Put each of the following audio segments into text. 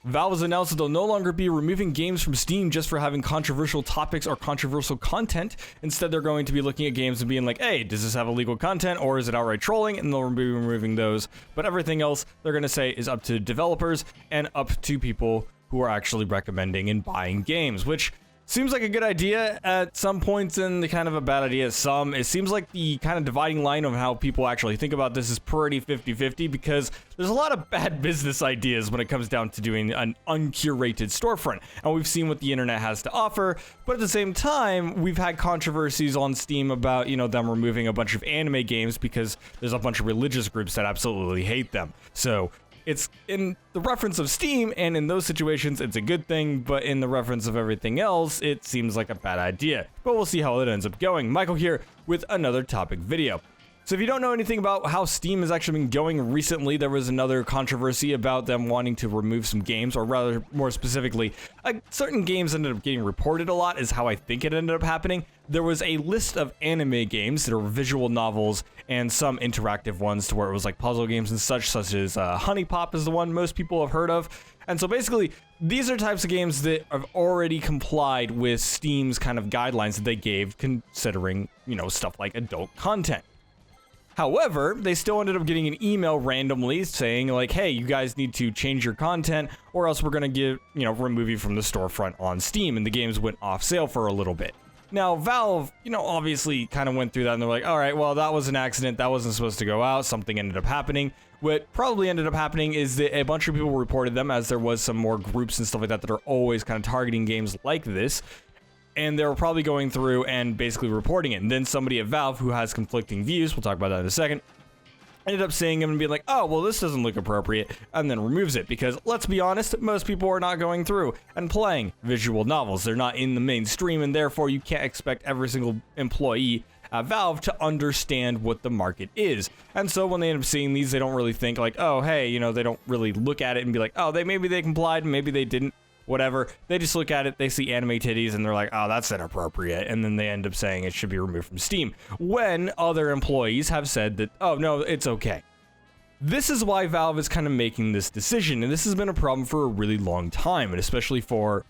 Valve has announced that they'll no longer be removing games from Steam just for having controversial topics or controversial content. Instead, they're going to be looking at games and being like, hey, does this have illegal content or is it outright trolling? And they'll be removing those. But everything else they're going to say is up to developers and up to people who are actually recommending and buying games, which seems like a good idea at some points and kind of a bad idea at some. It seems like the kind of dividing line of how people actually think about this is pretty 50-50 because there's a lot of bad business ideas when it comes down to doing an uncurated storefront. And we've seen what the internet has to offer, but at the same time, we've had controversies on Steam about, them removing a bunch of anime games because there's a bunch of religious groups that absolutely hate them. So it's in the reference of Steam, and in those situations, it's a good thing, but in the reference of everything else, it seems like a bad idea. But we'll see how it ends up going. Michael here with another topic video. So if you don't know anything about how Steam has actually been going recently, there was another controversy about them wanting to remove some games, or rather, more specifically, certain games ended up getting reported a lot, is how I think it ended up happening. There was a list of anime games that are visual novels and some interactive ones to where it was like puzzle games and such as Honey Pop is the one most people have heard of. And so basically, these are types of games that have already complied with Steam's kind of guidelines that they gave considering, stuff like adult content. However, they still ended up getting an email randomly saying like, hey, you guys need to change your content or else we're going to remove you from the storefront on Steam. And the games went off sale for a little bit. Now, Valve, obviously kind of went through that and they're like, all right, well, that was an accident. That wasn't supposed to go out. Something ended up happening. What probably ended up happening is that a bunch of people reported them, as there was some more groups and stuff like that are always kind of targeting games like this. And they were probably going through and basically reporting it. And then somebody at Valve who has conflicting views, we'll talk about that in a second, ended up seeing them and being like, oh, well, this doesn't look appropriate, and then removes it. Because let's be honest, most people are not going through and playing visual novels. They're not in the mainstream, and therefore you can't expect every single employee at Valve to understand what the market is. And so when they end up seeing these, they don't really think like, oh, hey, they don't really look at it and be like, oh, maybe they complied, maybe they didn't. Whatever, they just look at it, they see anime titties, and they're like, oh, that's inappropriate, and then they end up saying it should be removed from Steam, when other employees have said that, oh, no, it's okay. This is why Valve is kind of making this decision, and this has been a problem for a really long time, and especially for,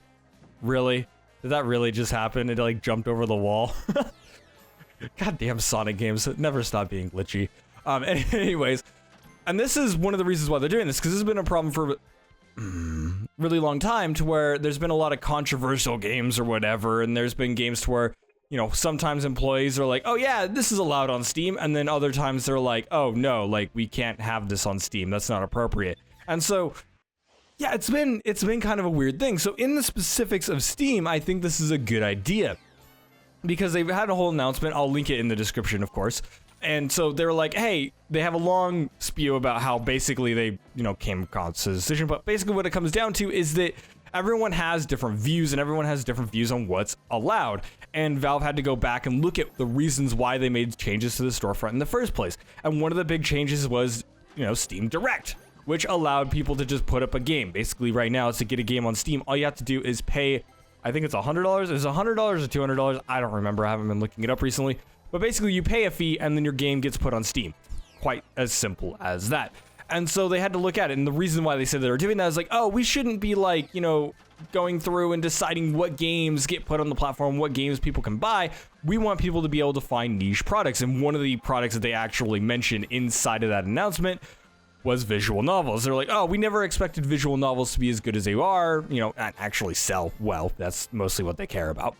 really? Did that really just happen? It, jumped over the wall? Goddamn Sonic games, never stop being glitchy. Anyways, and this is one of the reasons why they're doing this, because this has been a problem for really long time, to where there's been a lot of controversial games or whatever, and there's been games to where, sometimes employees are like, oh yeah, this is allowed on Steam, and then other times they're like, oh no, we can't have this on Steam, that's not appropriate. And so, yeah, it's been kind of a weird thing. So in the specifics of Steam, I think this is a good idea, because they've had a whole announcement, I'll link it in the description, of course. And so they're like, hey, they have a long spew about how basically they, came across a decision. But basically what it comes down to is that everyone has different views and everyone has different views on what's allowed. And Valve had to go back and look at the reasons why they made changes to the storefront in the first place. And one of the big changes was, Steam Direct, which allowed people to just put up a game. Basically right now, to get a game on Steam, all you have to do is pay, I think it's $100. Is it $100 or $200? I don't remember. I haven't been looking it up recently. But basically, you pay a fee, and then your game gets put on Steam. Quite as simple as that. And so they had to look at it, and the reason why they said they were doing that is like, oh, we shouldn't be going through and deciding what games get put on the platform, what games people can buy. We want people to be able to find niche products, and one of the products that they actually mentioned inside of that announcement was visual novels. They're like, oh, we never expected visual novels to be as good as they are, and actually sell well. That's mostly what they care about.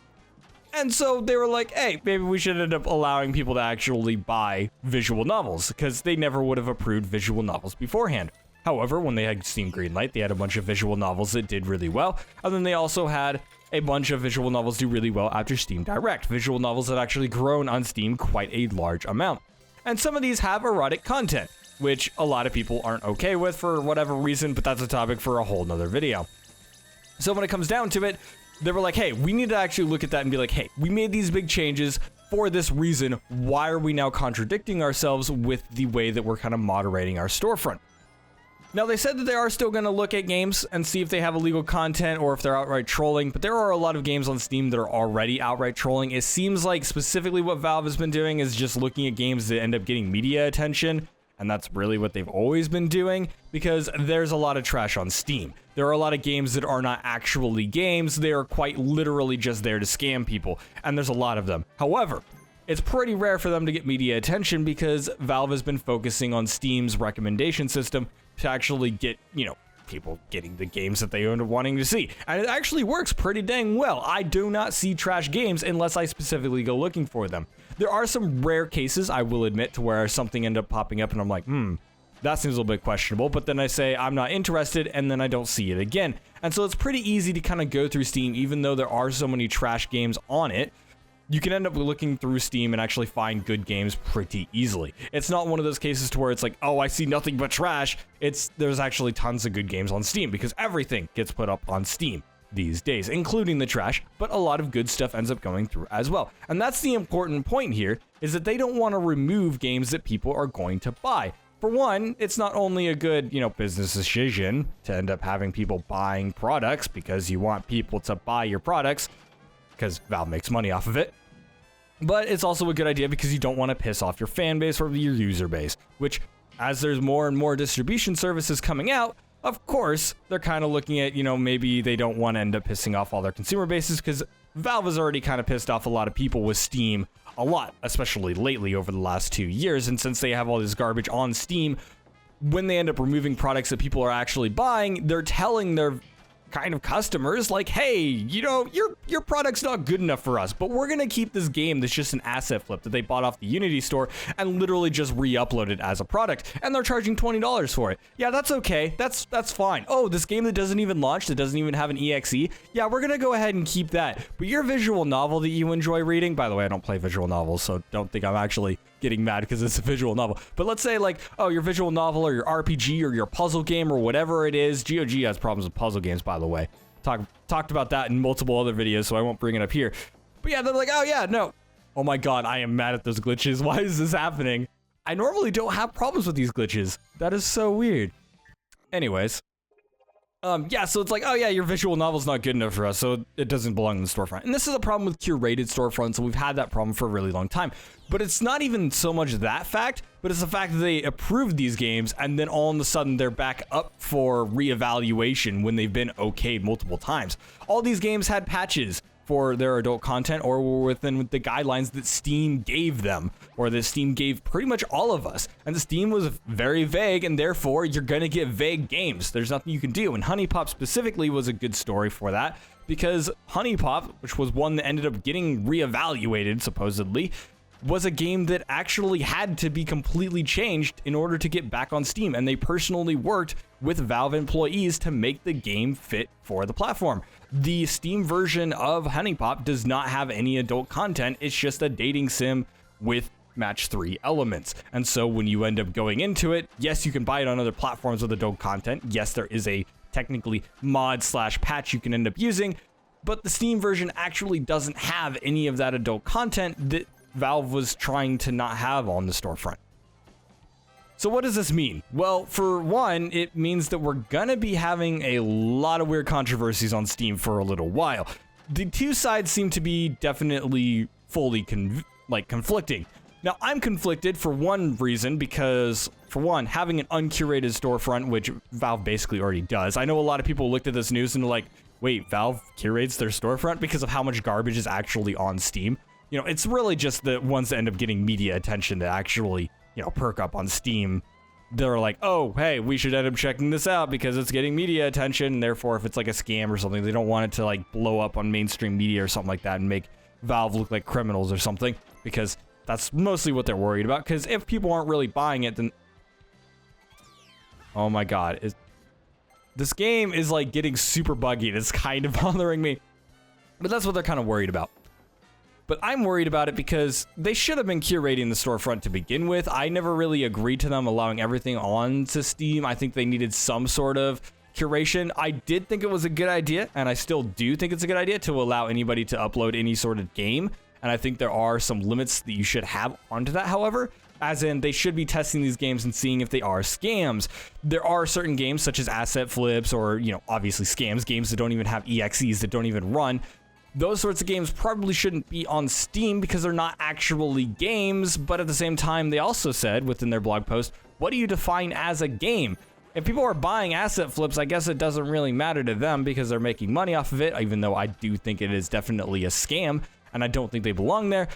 And so they were like, hey, maybe we should end up allowing people to actually buy visual novels, because they never would have approved visual novels beforehand. However, when they had Steam Greenlight, they had a bunch of visual novels that did really well, and then they also had a bunch of visual novels do really well after Steam Direct. Visual novels had actually grown on Steam quite a large amount. And some of these have erotic content, which a lot of people aren't okay with for whatever reason, but that's a topic for a whole nother video. So when it comes down to it, they were like, hey, we need to actually look at that and be like, hey, we made these big changes for this reason. Why are we now contradicting ourselves with the way that we're kind of moderating our storefront? Now, they said that they are still going to look at games and see if they have illegal content or if they're outright trolling, but there are a lot of games on Steam that are already outright trolling. It seems like specifically what Valve has been doing is just looking at games that end up getting media attention And that's really what they've always been doing, because there's a lot of trash on Steam. There are a lot of games that are not actually games. They are quite literally just there to scam people, and there's a lot of them. However, it's pretty rare for them to get media attention because Valve has been focusing on Steam's recommendation system to actually get, people getting the games that they are wanting to see. And it actually works pretty dang well. I do not see trash games unless I specifically go looking for them. There are some rare cases, I will admit, to where something ended up popping up and I'm like, that seems a little bit questionable, but then I say I'm not interested and then I don't see it again. And so it's pretty easy to kind of go through Steam, even though there are so many trash games on it. You can end up looking through Steam and actually find good games pretty easily. It's not one of those cases to where it's like, oh, I see nothing but trash. There's actually tons of good games on Steam because everything gets put up on Steam these days, including the trash, but a lot of good stuff ends up going through as well. And that's the important point here, is that they don't want to remove games that people are going to buy. For one, it's not only a good, business decision to end up having people buying products because you want people to buy your products, because Valve makes money off of it. But it's also a good idea because you don't want to piss off your fan base or your user base, which, as there's more and more distribution services coming out, of course, they're kind of looking at, maybe they don't want to end up pissing off all their consumer bases, because Valve has already kind of pissed off a lot of people with Steam a lot, especially lately over the last 2 years. And since they have all this garbage on Steam, when they end up removing products that people are actually buying, they're telling their kind of customers like, hey, your product's not good enough for us, but we're gonna keep this game that's just an asset flip that they bought off the Unity store and literally just re-uploaded as a product, and they're charging $20 for it. Yeah, that's okay. That's fine. Oh, this game that doesn't even launch, that doesn't even have an EXE, yeah, we're gonna go ahead and keep that. But your visual novel that you enjoy reading, by the way, I don't play visual novels, so don't think I'm actually getting mad because it's a visual novel, but let's say like, oh, your visual novel or your RPG or your puzzle game or whatever it is. GOG has problems with puzzle games, by the way. Talked about that in multiple other videos, so I won't bring it up here. But yeah, they're like, oh yeah, no. Oh my god, I am mad at those glitches. Why is this happening? I normally don't have problems with these glitches. That is so weird. Anyways. Yeah, so it's like, oh yeah, your visual novel's not good enough for us, so it doesn't belong in the storefront. And this is a problem with curated storefronts, and we've had that problem for a really long time. But it's not even so much that fact, but it's the fact that they approved these games, and then all of a sudden they're back up for reevaluation when they've been okayed multiple times. All these games had patches for their adult content or were within the guidelines that Steam gave them, or that Steam gave pretty much all of us. And Steam was very vague, and therefore you're gonna get vague games. There's nothing you can do. And Honey Pop specifically was a good story for that, because Honey Pop, which was one that ended up getting reevaluated supposedly, was a game that actually had to be completely changed in order to get back on Steam, and they personally worked with Valve employees to make the game fit for the platform. The Steam version of Honey Pop does not have any adult content. It's just a dating sim with match 3 elements. And so when you end up going into it, yes, you can buy it on other platforms with adult content. Yes, there is a technically mod/patch you can end up using, but the Steam version actually doesn't have any of that adult content that Valve was trying to not have on the storefront. So what does this mean? Well, for one, it means that we're gonna be having a lot of weird controversies on Steam for a little while. The two sides seem to be definitely fully conflicting. Now, I'm conflicted for one reason, because for one, having an uncurated storefront, which Valve basically already does. I know a lot of people looked at this news and they're like, wait, Valve curates their storefront because of how much garbage is actually on Steam? It's really just the ones that end up getting media attention that actually, perk up on Steam. They're like, oh, hey, we should end up checking this out because it's getting media attention. And therefore, if it's like a scam or something, they don't want it to like blow up on mainstream media or something like that and make Valve look like criminals or something, because that's mostly what they're worried about. Because if people aren't really buying it, then... Oh my god. This game is like getting super buggy and it's kind of bothering me. But that's what they're kind of worried about. But I'm worried about it because they should have been curating the storefront to begin with. I never really agreed to them allowing everything on to Steam. I think they needed some sort of curation. I did think it was a good idea, and I still do think it's a good idea to allow anybody to upload any sort of game. And I think there are some limits that you should have onto that, however. As in, they should be testing these games and seeing if they are scams. There are certain games, such as asset flips or, obviously scams, games that don't even have EXEs, that don't even run. Those sorts of games probably shouldn't be on Steam because they're not actually games, but at the same time, they also said within their blog post, what do you define as a game? If people are buying asset flips, I guess it doesn't really matter to them because they're making money off of it, even though I do think it is definitely a scam, and I don't think they belong there.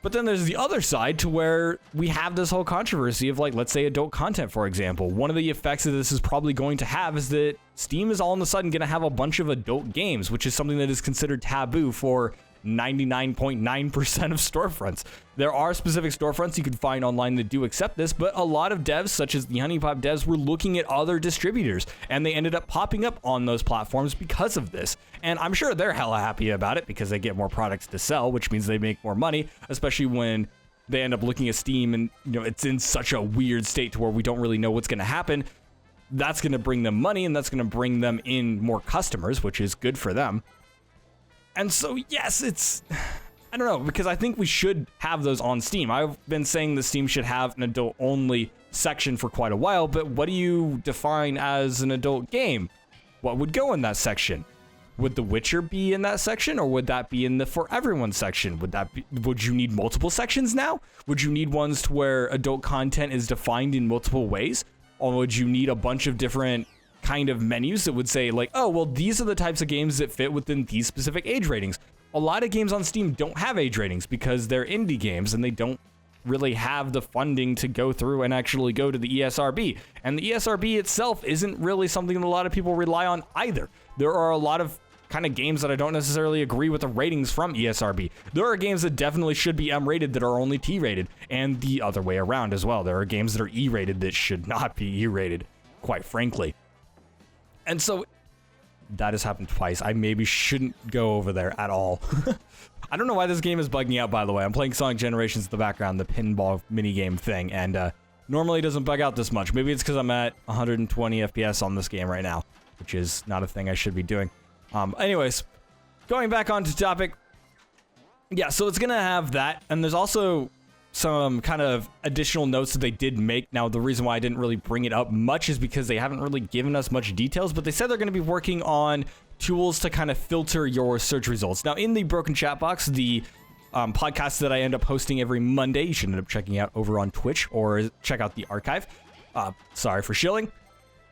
But then there's the other side to where we have this whole controversy of, like, let's say adult content, for example. One of the effects that this is probably going to have is that Steam is all of a sudden going to have a bunch of adult games, which is something that is considered taboo for 99.9% of storefronts. There are specific storefronts you can find online that do accept this, but a lot of devs, such as the Honeypop devs, were looking at other distributors, and they ended up popping up on those platforms because of this. And I'm sure they're hella happy about it because they get more products to sell, which means they make more money, especially when they end up looking at Steam and, you know, it's in such a weird state to where we don't really know what's going to happen. That's going to bring them money, and that's going to bring them in more customers, which is good for them. And so, yes, it's, I don't know, because I think we should have those on Steam. I've been saying that Steam should have an adult-only section for quite a while, but what do you define as an adult game? What would go in that section? Would The Witcher be in that section, or would that be in the For Everyone section? Would you need multiple sections now? Would you need ones to where adult content is defined in multiple ways? Or would you need a bunch of different kind of menus that would say, like, oh, well, these are the types of games that fit within these specific age ratings? A lot of games on Steam don't have age ratings because they're indie games and they don't really have the funding to go through and actually go to the ESRB. And the ESRB itself isn't really something that a lot of people rely on either. There are a lot of kind of games that I don't necessarily agree with the ratings from ESRB. There are games that definitely should be M-rated that are only T-rated, and the other way around as well. There are games that are E-rated that should not be E-rated, quite frankly. And so that has happened twice. I maybe shouldn't go over there at all. I don't know why this game is bugging me out, by the way. I'm playing Sonic Generations in the background, the pinball minigame thing, and normally it doesn't bug out this much. Maybe it's because I'm at 120 FPS on this game right now, which is not a thing I should be doing. Anyways, going back onto topic. Yeah, so it's going to have that, and there's also some kind of additional notes that they did make. Now, the reason why I didn't really bring it up much is because they haven't really given us much details, but they said they're going to be working on tools to kind of filter your search results. Now, in the Broken Chat Box, the podcast that I end up hosting every Monday, you should end up checking out over on Twitch or check out the archive. Sorry for shilling.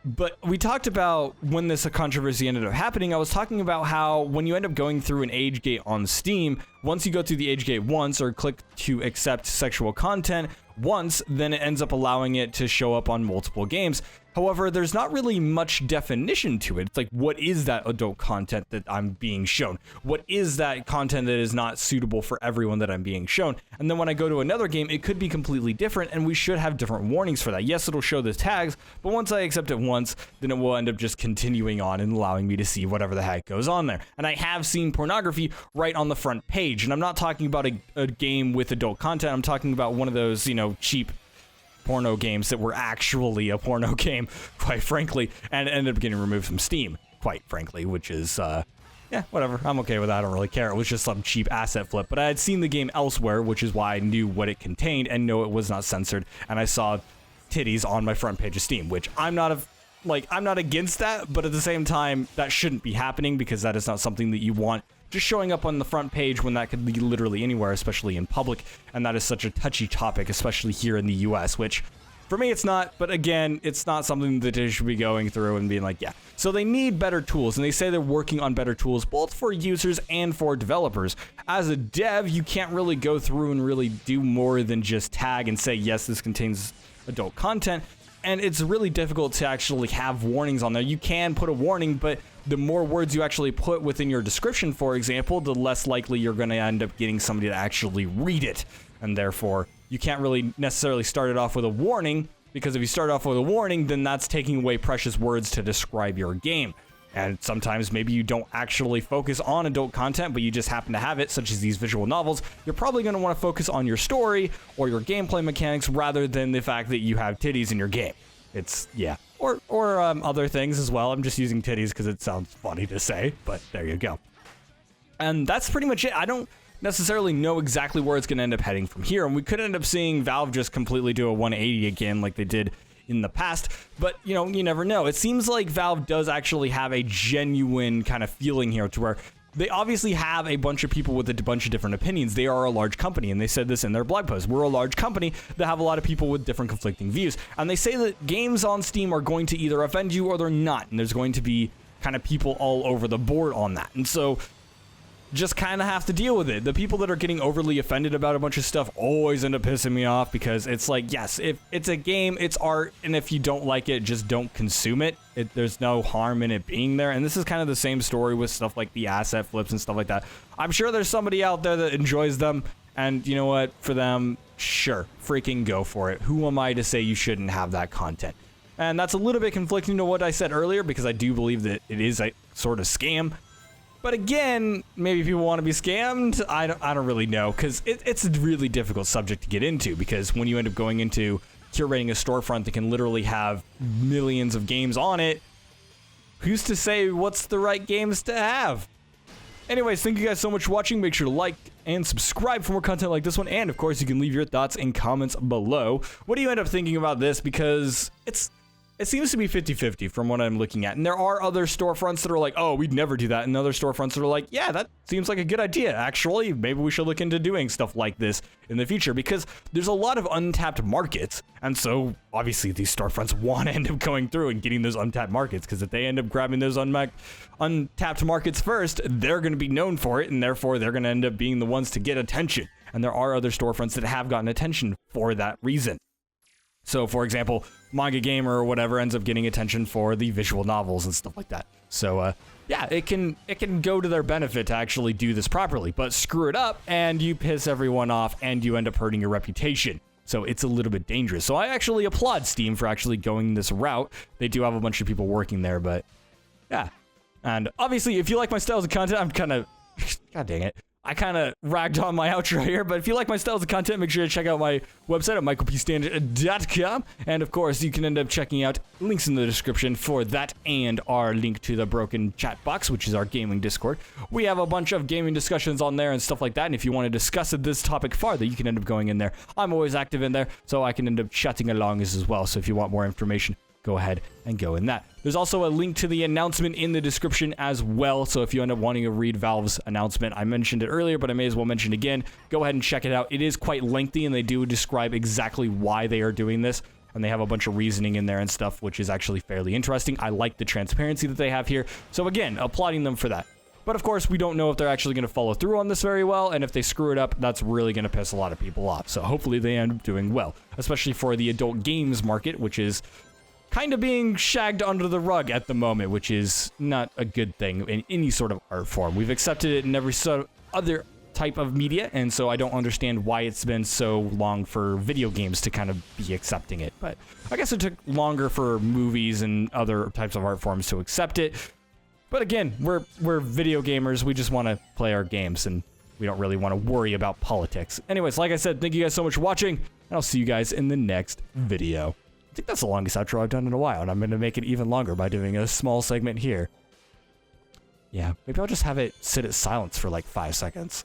But we talked about when this controversy ended up happening. I was talking about how when you end up going through an age gate on Steam, once you go through the age gate once or click to accept sexual content once, then it ends up allowing it to show up on multiple games. However, there's not really much definition to it. It's like, what is that adult content that I'm being shown? What is that content that is not suitable for everyone that I'm being shown? And then when I go to another game, it could be completely different, and we should have different warnings for that. Yes, it'll show the tags, but once I accept it once, then it will end up just continuing on and allowing me to see whatever the heck goes on there. And I have seen pornography right on the front page, and I'm not talking about a game with adult content. I'm talking about one of those, cheap porno games that were actually a porno game, quite frankly, and ended up getting removed from Steam, quite frankly, which is, yeah, whatever. I'm okay with that. I don't really care. It was just some cheap asset flip, but I had seen the game elsewhere, which is why I knew what it contained and know it was not censored, and I saw titties on my front page of Steam, which I'm not against that, but at the same time, that shouldn't be happening because that is not something that you want just showing up on the front page when that could be literally anywhere, especially in public, and that is such a touchy topic, especially here in the US, which for me it's not, but again, it's not something that they should be going through and being like, yeah. So they need better tools, and they say they're working on better tools, both for users and for developers. As a dev, you can't really go through and really do more than just tag and say, yes, this contains adult content, and it's really difficult to actually have warnings on there. You can put a warning, but the more words you actually put within your description, for example, the less likely you're going to end up getting somebody to actually read it. And therefore, you can't really necessarily start it off with a warning, because if you start off with a warning, then that's taking away precious words to describe your game. And sometimes maybe you don't actually focus on adult content, but you just happen to have it, such as these visual novels. You're probably going to want to focus on your story or your gameplay mechanics rather than the fact that you have titties in your game. It's, yeah. Or other things as well. I'm just using titties because it sounds funny to say, but there you go. And that's pretty much it. I don't necessarily know exactly where it's going to end up heading from here, and we could end up seeing Valve just completely do a 180 again like they did in the past, but you never know. It seems like Valve does actually have a genuine kind of feeling here to where they obviously have a bunch of people with a bunch of different opinions. They are a large company, and they said this in their blog post. We're a large company that have a lot of people with different conflicting views. And they say that games on Steam are going to either offend you or they're not. And there's going to be kind of people all over the board on that. And so just kind of have to deal with it. The people that are getting overly offended about a bunch of stuff always end up pissing me off, because it's like, yes, if it's a game, it's art, and if you don't like it, just don't consume it. There's no harm in it being there. And this is kind of the same story with stuff like the asset flips and stuff like that. I'm sure there's somebody out there that enjoys them, and you know what, for them, sure, freaking go for it. Who am I to say you shouldn't have that content? And that's a little bit conflicting to what I said earlier, because I do believe that it is a sort of scam. But again, maybe people want to be scammed. I don't really know, because it's a really difficult subject to get into, because when you end up going into curating a storefront that can literally have millions of games on it, who's to say what's the right games to have? Anyways, thank you guys so much for watching. Make sure to like and subscribe for more content like this one. And of course, you can leave your thoughts and comments below. What do you end up thinking about this? Because it seems to be 50-50 from what I'm looking at. And there are other storefronts that are like, oh, we'd never do that. And other storefronts that are like, yeah, that seems like a good idea. Actually, maybe we should look into doing stuff like this in the future, because there's a lot of untapped markets. And so obviously these storefronts want to end up going through and getting those untapped markets, because if they end up grabbing those untapped markets first, they're going to be known for it. And therefore they're going to end up being the ones to get attention. And there are other storefronts that have gotten attention for that reason. So, for example, Manga Gamer or whatever ends up getting attention for the visual novels and stuff like that. So, yeah, it can go to their benefit to actually do this properly. But screw it up, and you piss everyone off, and you end up hurting your reputation. So it's a little bit dangerous. So I actually applaud Steam for actually going this route. They do have a bunch of people working there, but yeah. And obviously, if you like my styles of content, I'm kind of... God dang it. I kind of ragged on my outro here, but if you like my styles of content, make sure to check out my website at michaelpstanich.com. And of course, you can end up checking out links in the description for that, and our link to the Broken Chat Box, which is our gaming Discord. We have a bunch of gaming discussions on there and stuff like that. And if you want to discuss this topic farther, you can end up going in there. I'm always active in there, so I can end up chatting along as well. So if you want more information, go ahead and go in that. There's also a link to the announcement in the description as well. So if you end up wanting to read Valve's announcement, I mentioned it earlier, but I may as well mention it again. Go ahead and check it out. It is quite lengthy, and they do describe exactly why they are doing this. And they have a bunch of reasoning in there and stuff, which is actually fairly interesting. I like the transparency that they have here. So again, applauding them for that. But of course, we don't know if they're actually going to follow through on this very well, and if they screw it up, that's really going to piss a lot of people off. So hopefully they end up doing well, especially for the adult games market, which is kind of being shagged under the rug at the moment, which is not a good thing in any sort of art form. We've accepted it in every other type of media, and so I don't understand why it's been so long for video games to kind of be accepting it. But I guess it took longer for movies and other types of art forms to accept it. But again, we're video gamers. We just want to play our games, and we don't really want to worry about politics. Anyways, like I said, thank you guys so much for watching, and I'll see you guys in the next video. I think that's the longest outro I've done in a while, and I'm going to make it even longer by doing a small segment here. Yeah, maybe I'll just have it sit at silence for like 5 seconds.